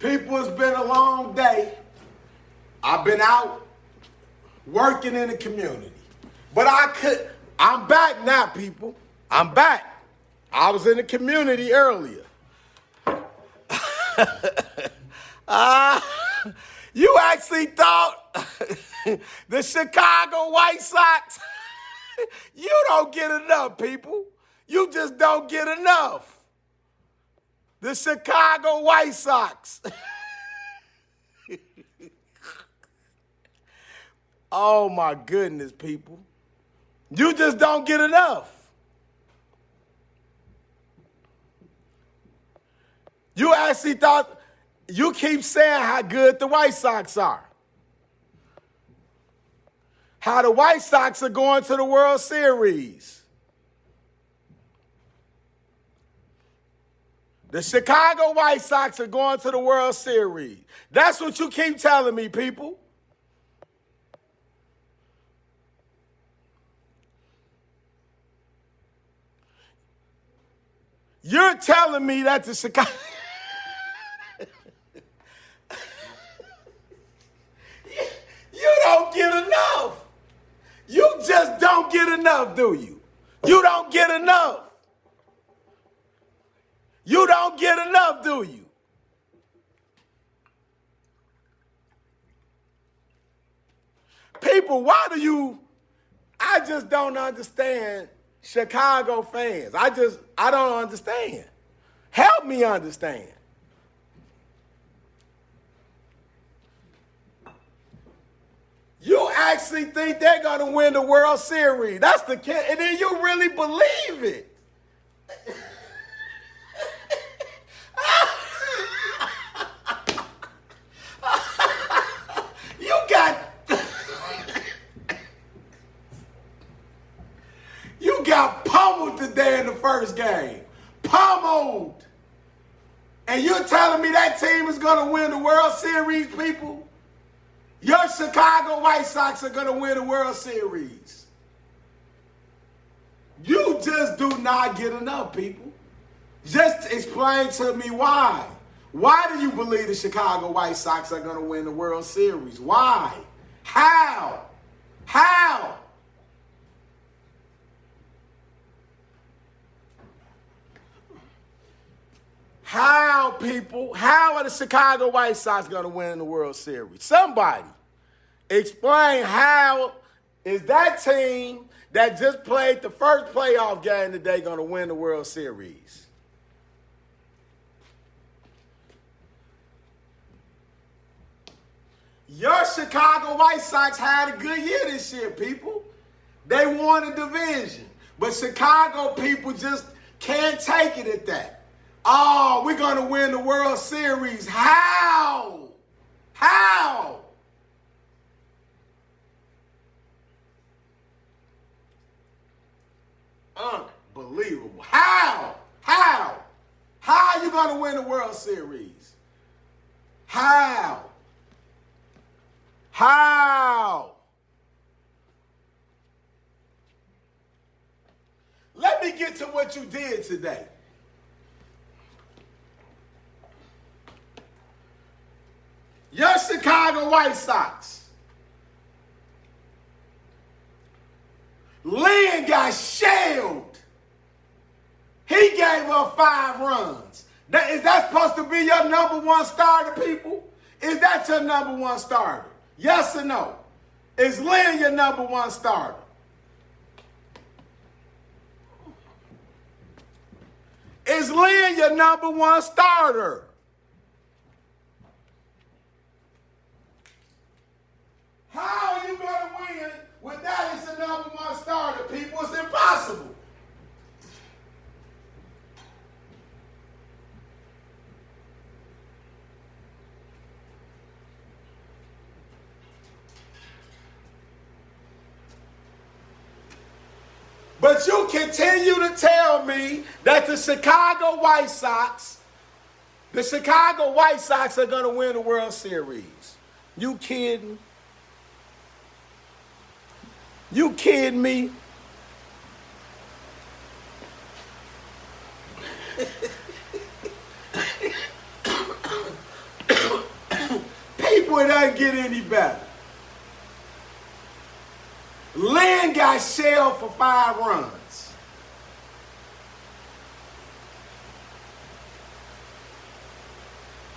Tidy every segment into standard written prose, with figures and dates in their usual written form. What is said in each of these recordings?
People, it's been a long day. I've been out working in the community. But I'm back now, people. I'm back. I was in the community earlier. You actually thought the Chicago White Sox, you don't get enough, people. You just don't get enough. The Chicago White Sox. Oh my goodness, people. You just don't get enough. You actually thought, you keep saying how good the White Sox are. How the White Sox are going to the World Series. The Chicago White Sox are going to the World Series. That's what you keep telling me, people. You're telling me that the Chicago... You don't get enough. You just don't get enough, do you? You don't get enough. You don't get enough, do you? People, I just don't understand Chicago fans. I don't understand. Help me understand. You actually think they're going to win the World Series. That's the kid. And then you really believe it. You got pummeled today in the first game. Pummeled. And you're telling me that team is going to win the World Series, people? Your Chicago White Sox are going to win the World Series. You just do not get enough, people. Just explain to me why. Why do you believe the Chicago White Sox are going to win the World Series? Why? How? How? How, people? How are the Chicago White Sox going to win the World Series? Somebody explain how is that team that just played the first playoff game today going to win the World Series? Your Chicago White Sox had a good year this year, people. They won the division. But Chicago people just can't take it at that. Oh, we're going to win the World Series. How? How? Unbelievable. How? How? How are you going to win the World Series? How? How? Let me get to what you did today. Your Chicago White Sox. Lynn got shelled. He gave up 5 runs. Is that supposed to be your number one starter, people? Is that your number one starter? Yes or no? Is Lynn your number one starter? Is Lynn your number one starter? How are you going to win with that as the number one starter, people? It's impossible. But you continue to tell me that the Chicago White Sox are going to win the World Series. You kidding? You kidding me? it doesn't get any better. Lynn got shelled for 5 runs.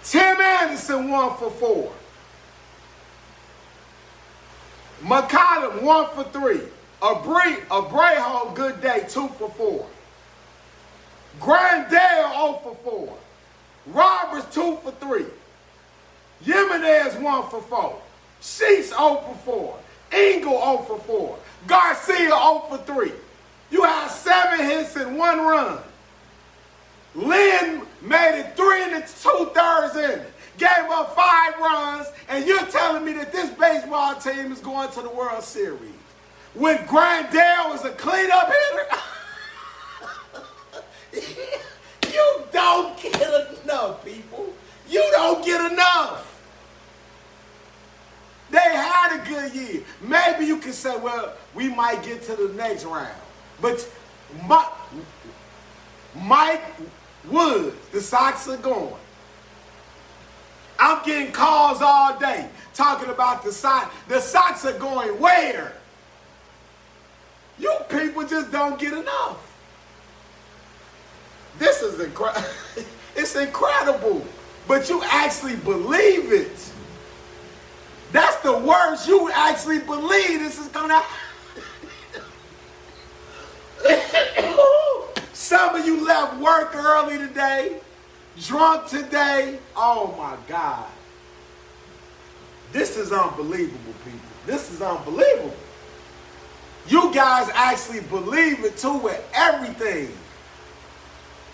Tim Anderson 1 for 4. McCollum 1 for 3. Abreu, good day, 2 for 4. Grandale 0 for 4. Roberts 2 for 3. Jimenez 1 for 4. Sheets 0 for 4. Engel 0 for 4. Garcia 0 for 3. You had 7 hits and 1 run. Lynn made it 3 2/3 innings. Gave up 5 runs, and you're telling me that this baseball team is going to the World Series with Grandale as a cleanup hitter? You don't get enough, people. You don't get enough. They had a good year. Maybe you can say, well, we might get to the next round. But Mike Woods, the Sox are going. I'm getting calls all day talking about the Sox. The Sox are going where? You people just don't get enough. This is incredible. It's incredible. But you actually believe it. That's the worst. You actually believe this is going to happen. Some of you left work early today, drunk today. Oh, my God. This is unbelievable, people. This is unbelievable. You guys actually believe it, too, with everything.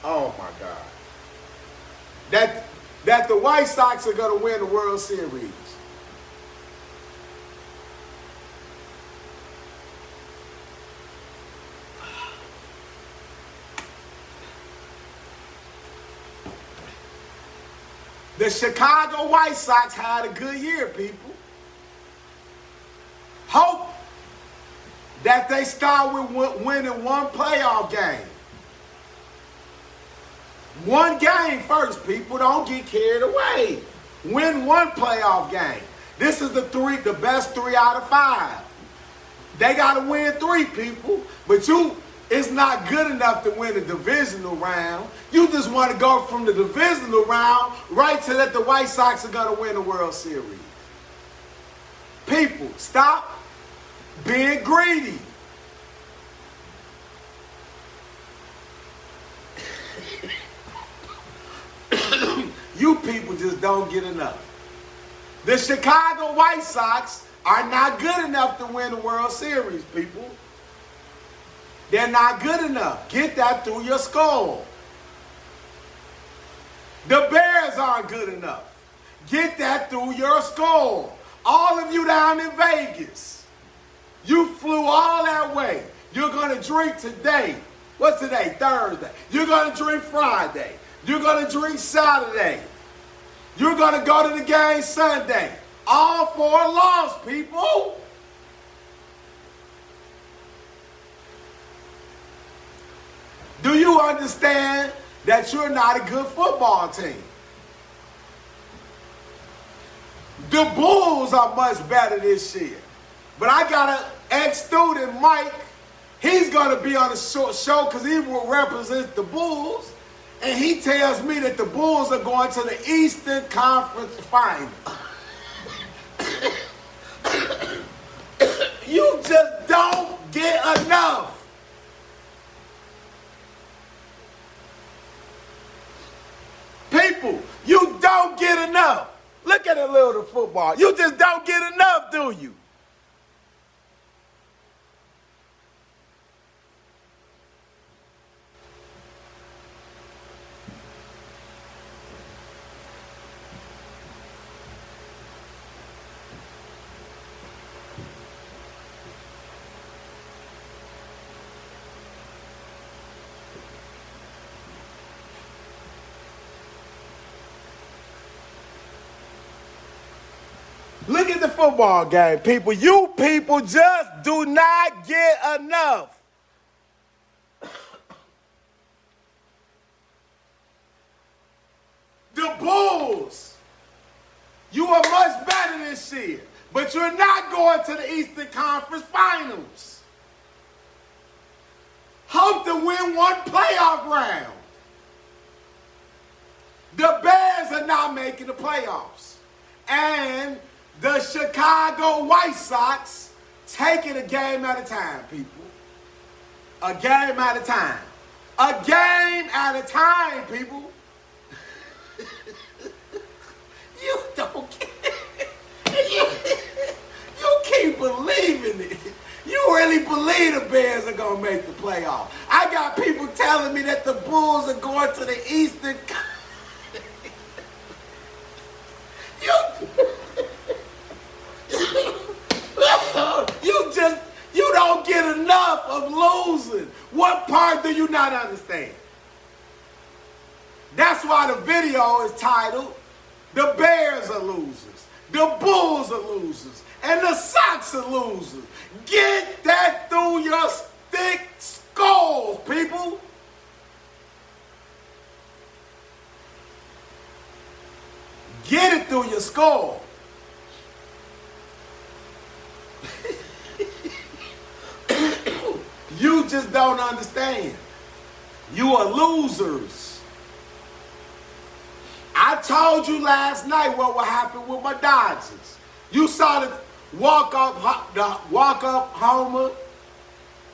Oh, my God. That the White Sox are going to win the World Series. The Chicago White Sox had a good year, people. Hope that they start with winning 1 playoff game. 1 game first, people. Don't get carried away. Win 1 playoff game. This is the best 3 out of 5. They got to win 3, people. But it's not good enough to win a divisional round. You just want to go from the divisional round right to that the White Sox are going to win the World Series. People, stop being greedy. You people just don't get enough. The Chicago White Sox are not good enough to win the World Series, people. They're not good enough. Get that through your skull. The Bears aren't good enough. Get that through your skull. All of you down in Vegas, you flew all that way. You're going to drink today. What's today? Thursday. You're going to drink Friday. You're going to drink Saturday. You're going to go to the game Sunday. All for a loss, people. Do you understand that you're not a good football team? The Bulls are much better this year. But I got an ex-student, Mike. He's going to be on the show because he will represent the Bulls. And he tells me that the Bulls are going to the Eastern Conference Final. You just don't get enough. People, you don't get enough. Look at a little football. You just don't get enough, do you? Look at the football game, people. You people just do not get enough. The Bulls, you are much better than this year. But you're not going to the Eastern Conference Finals. Hope to win one playoff round. The Bears are not making the playoffs. And the Chicago White Sox take it a game at a time, people. A game at a time. A game at a time, people. You don't care. You keep believing it. You really believe the Bears are going to make the playoff. I got people telling me that the Bulls are going to the Eastern You don't get enough of losing. What part do you not understand? That's why the video is titled, The Bears Are Losers, the Bulls are losers, and the Sox are losers. Get that through your thick skulls, people. Get it through your skull. You just don't understand. You are losers. I told you last night what would happen with my Dodgers. You saw the walk-up homer,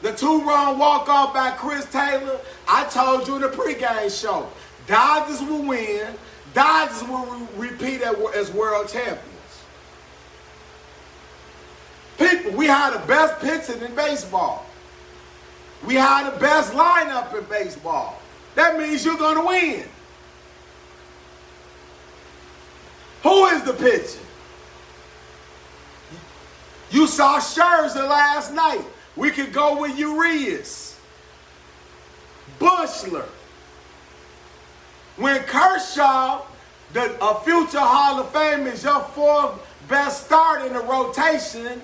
the two-run walk-off by Chris Taylor. I told you in the pregame show, Dodgers will win. Dodgers will repeat as world champions. People, we had the best pitching in baseball. We had the best lineup in baseball. That means you're going to win. Who is the pitcher? You saw Scherzer last night. We could go with Urias, Bushler. When Kershaw, a future Hall of Fame, is your fourth best start in the rotation,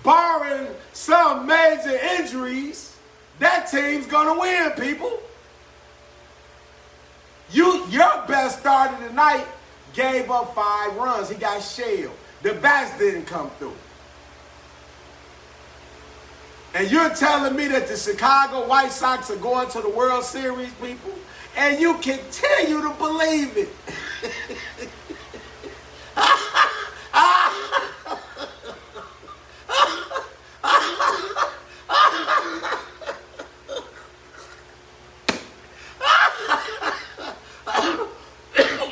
barring some major injuries, that team's going to win, people. Your best starter tonight gave up 5 runs. He got shelled. The bats didn't come through. And you're telling me that the Chicago White Sox are going to the World Series, people? And you continue to believe it.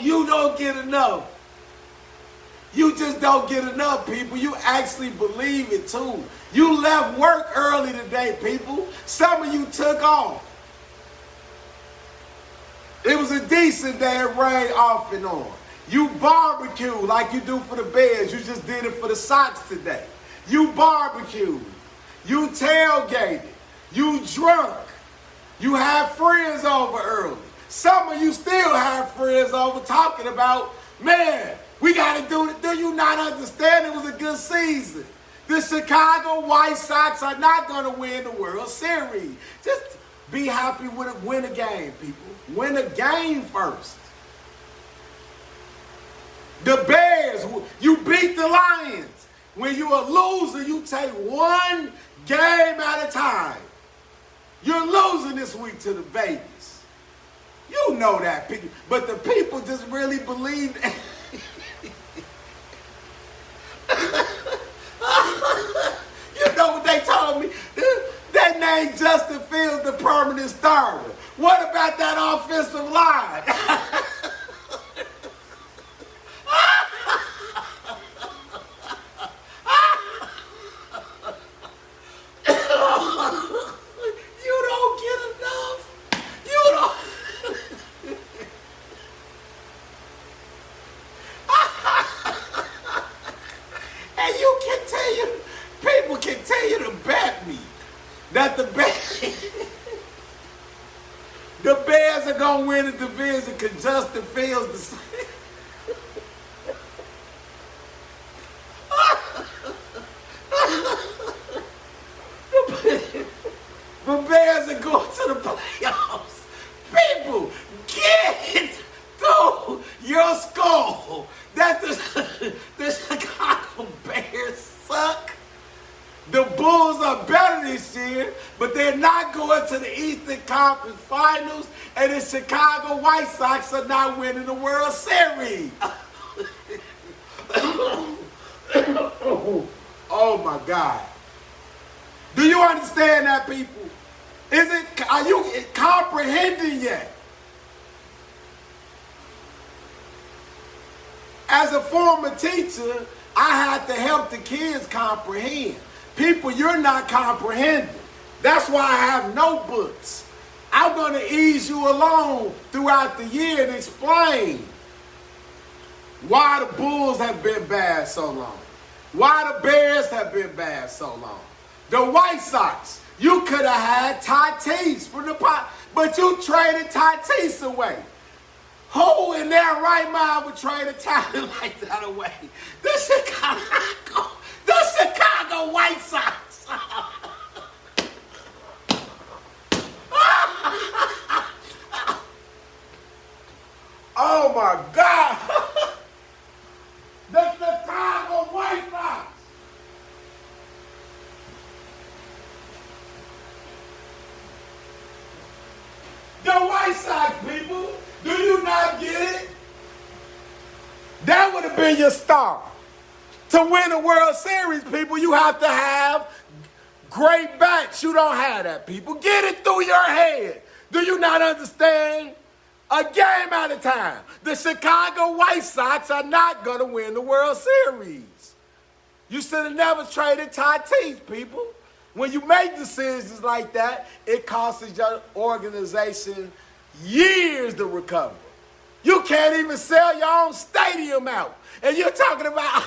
You don't get enough. You just don't get enough, people. You actually believe it, too. You left work early today, people. Some of you took off. It was a decent day. It rained off and on. You barbecued like you do for the Bears. You just did it for the Sox today. You barbecued. You tailgated. You drunk. You had friends over early. Some of you still have friends over talking about, man, we got to do it. Do you not understand it was a good season? The Chicago White Sox are not going to win the World Series. Just be happy with it. Win a game, people. Win a game first. The Bears, you beat the Lions. When you're a loser, you take one game at a time. You're losing this week to the Vegas. You know that, people. But the people just really believe that. You know what they told me? They named Justin Fields the permanent starter. What about that offensive line? You don't get enough. You don't. And you continue, people continue to bet me that the Bears are going to win the division because Justin Fields the Bears are going to the playoffs. People, get through your skull that We're not going to the Eastern Conference Finals, and the Chicago White Sox are not winning the World Series. Oh my God. Do you understand that, people? Are you comprehending yet? As a former teacher, I had to help the kids comprehend. People, you're not comprehending. That's why I have notebooks. I'm going to ease you along throughout the year and explain why the Bulls have been bad so long. Why the Bears have been bad so long. The White Sox, you could have had Tatis from the pot, but you traded Tatis away. Who in their right mind would trade a talent like that away? The Chicago White Sox. Oh my God. The Chicago White Sox. The White Sox, people. Do you not get it? That would have been your star. To win a World Series, people, you have to have great bats. You don't have that, people. Get it through your head. Do you not understand? A game at a time. The Chicago White Sox are not going to win the World Series. You should have never traded Tatis, people. When you make decisions like that, it costs your organization years to recover. You can't even sell your own stadium out. And you're talking about...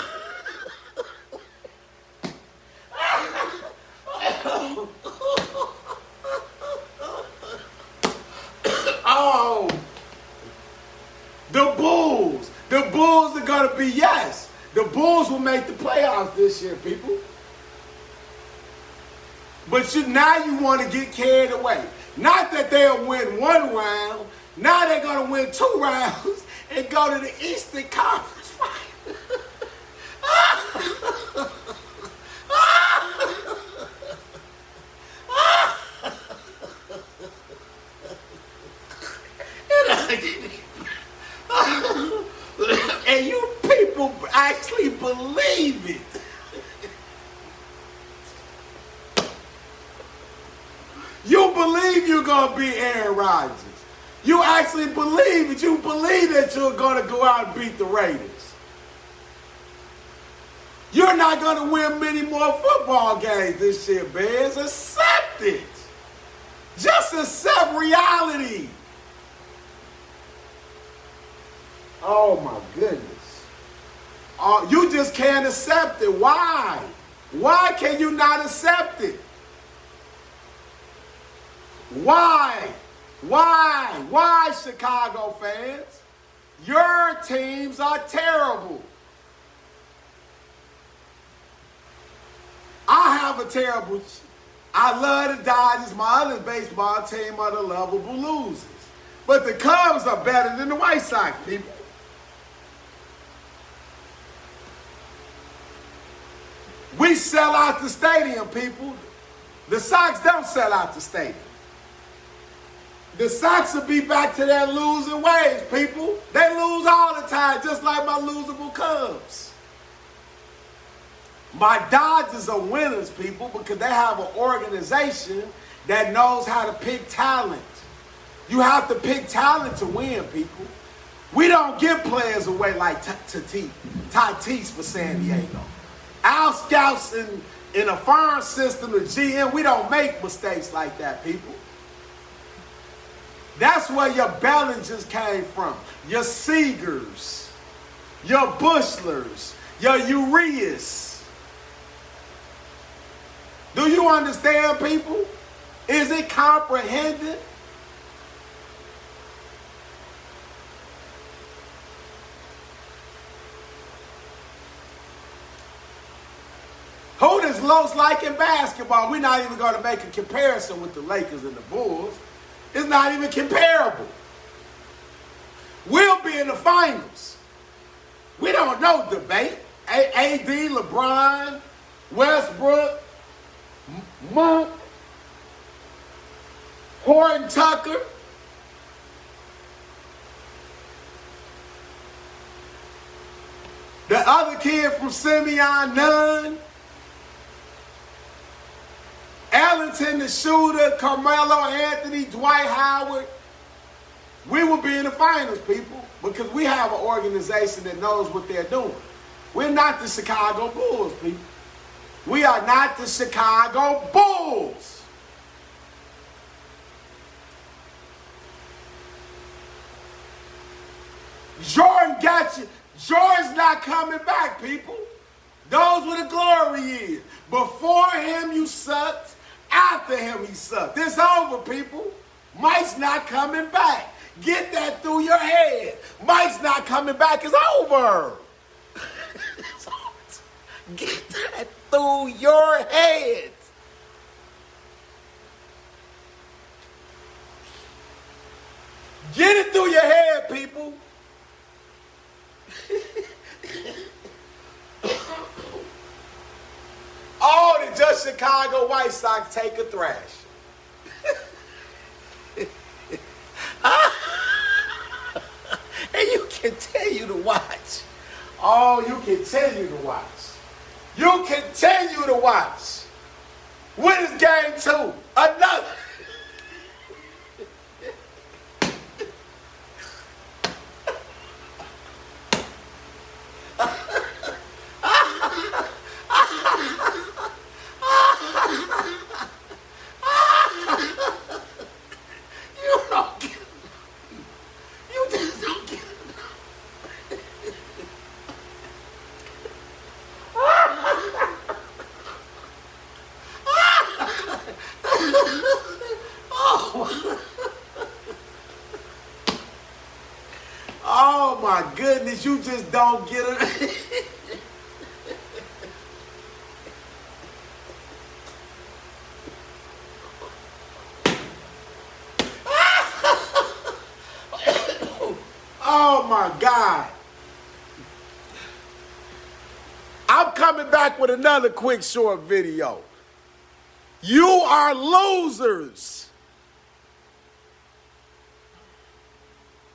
Oh, the Bulls. The Bulls are going to be, yes. The Bulls will make the playoffs this year, people. But now you want to get carried away. Not that they'll win one round. Now they're going to win 2 rounds and go to the Eastern Conference Finals. And you people actually believe it. You believe you're going to be Aaron Rodgers. You actually believe it. You believe that you're going to go out and beat the Raiders. You're not going to win many more football games this year, Bears. Accept it. Just accept reality. Oh, my goodness. You just can't accept it. Why? Why can you not accept it? Why? Why, Chicago fans? Your teams are terrible. I love the Dodgers. My other baseball team are the lovable losers. But the Cubs are better than the White Sox, people. We sell out the stadium, people. The Sox don't sell out the stadium. The Sox will be back to their losing ways, people. They lose all the time, just like my losable Cubs. My Dodgers are winners, people, because they have an organization that knows how to pick talent. You have to pick talent to win, people. We don't give players away like Tatis for San Diego. Our scouts in a farm system, the GM, we don't make mistakes like that, people. That's where your Bellingers came from. Your Seagers, your Bushlers, your Urias. Do you understand, people? Is it comprehended? Who does Los like in basketball? We're not even going to make a comparison with the Lakers and the Bulls. It's not even comparable. We'll be in the finals. We don't know debate. AD, LeBron, Westbrook, Monk, Horton Tucker. The other kid from Simeon Nunn. Ellington, the shooter, Carmelo Anthony, Dwight Howard. We will be in the finals, people, because we have an organization that knows what they're doing. We're not the Chicago Bulls, people. We are not the Chicago Bulls. Jordan got you. Jordan's not coming back, people. Those were the glory years. Before him, you sucked. After him, he sucked. It's over, people. Mike's not coming back. Get that through your head. Mike's not coming back. It's over. Get that through your head. Get it through your head, people. Oh, the just Chicago White Sox take a thrash. And you continue to watch. Oh, you continue to watch. You continue to watch. When is game 2? Another. Oh my goodness, you just don't get it. Oh my God. I'm coming back with another quick short video. You are losers.